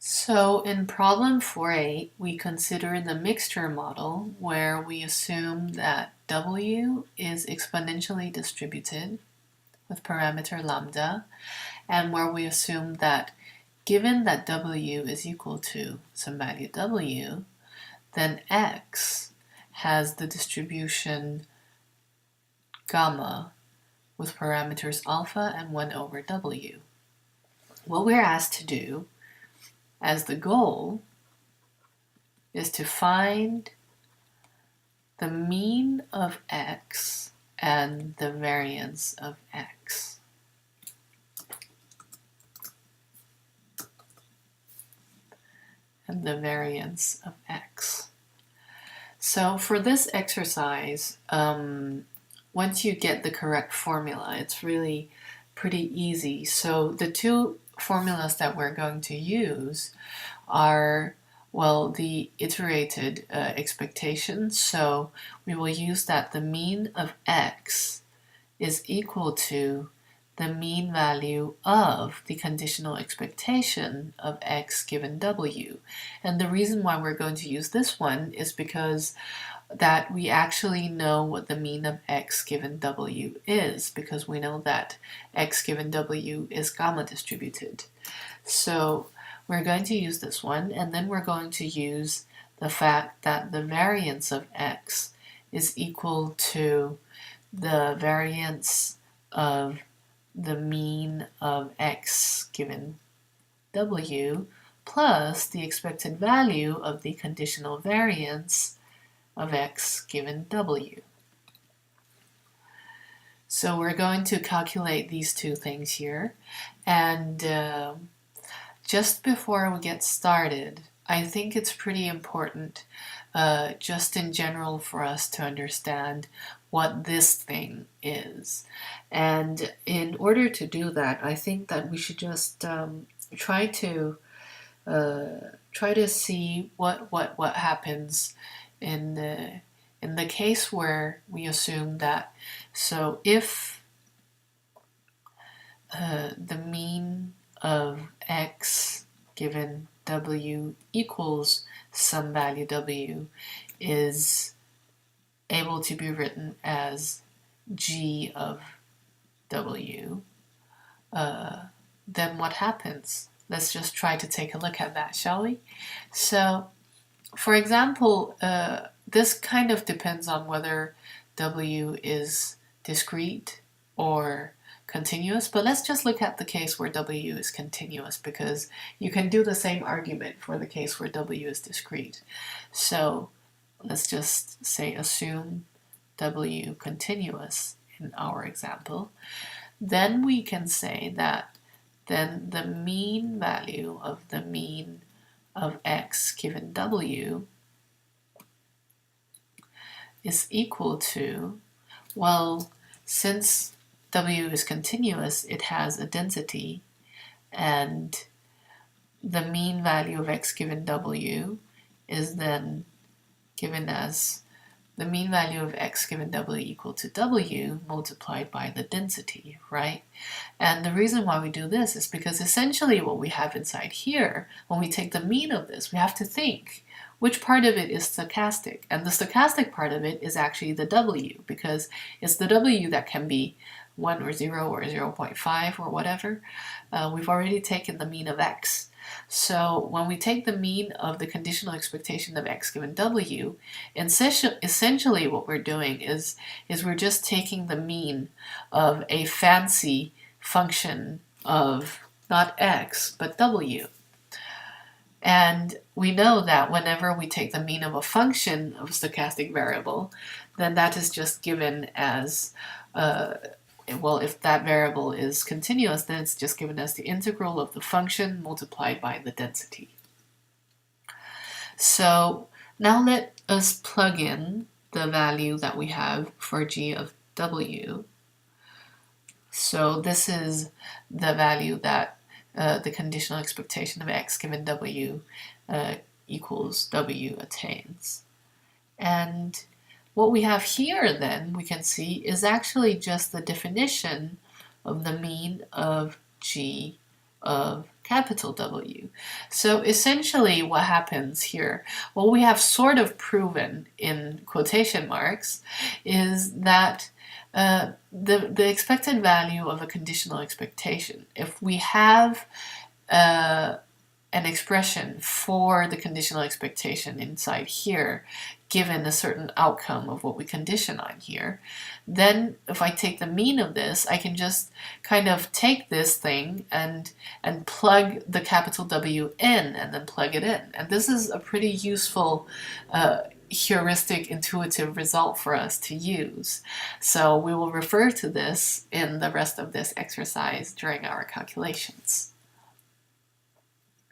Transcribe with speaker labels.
Speaker 1: So in problem 4.8, we consider the mixture model where we assume that W is exponentially distributed with parameter lambda, and where we assume that given that W is equal to some value W, then X has the distribution gamma with parameters alpha and 1 over W. What we're asked to do as the goal is to find the mean of X and the variance of X. And the variance of X. So for this exercise, once you get the correct formula, it's really pretty easy. So the two formulas that we're going to use are, well, the iterated expectation. So we will use that the mean of X is equal to the mean value of the conditional expectation of X given W. And the reason why we're going to use this one is because that we actually know what the mean of X given W is, because we know that X given W is gamma distributed. So we're going to use this one, and then we're going to use the fact that the variance of X is equal to the variance of the mean of X given W plus the expected value of the conditional variance of X given W. So we're going to calculate these two things here, and just before we get started, I think it's pretty important just in general for us to understand what this thing is. And in order to do that, I think that we should just try to see what happens in the case where we assume that, so if the mean of X given W equals some value W is able to be written as G of W, then what happens? Let's just try to take a look at that, shall we? So, for example, this kind of depends on whether W is discrete or continuous, but let's just look at the case where W is continuous, because you can do the same argument for the case where W is discrete. So let's just say assume W continuous in our example. Then we can say that then the mean value of the mean of X given W is equal to, well, since W is continuous, it has a density, and the mean value of X given W is then given as the mean value of X given W equal to W multiplied by the density, right? And the reason why we do this is because essentially what we have inside here, when we take the mean of this, we have to think which part of it is stochastic. And the stochastic part of it is actually the W, because it's the W that can be 1 or 0 or 0.5 or whatever. We've already taken the mean of X. So when we take the mean of the conditional expectation of X given W, essentially what we're doing is we're just taking the mean of a fancy function of not X, but W. And we know that whenever we take the mean of a function of a stochastic variable, then that is just given as well, if that variable is continuous, then it's just given as the integral of the function multiplied by the density. So now let us plug in the value that we have for G of W. So this is the value that the conditional expectation of X given W equals W attains. And what we have here, then, we can see, is actually just the definition of the mean of G of capital W. So essentially what happens here, what we have sort of proven in quotation marks, is that the expected value of a conditional expectation, if we have an expression for the conditional expectation inside here, given a certain outcome of what we condition on here, then if I take the mean of this, I can just kind of take this thing and plug the capital W in and then plug it in. And this is a pretty useful heuristic intuitive result for us to use. So we will refer to this in the rest of this exercise during our calculations.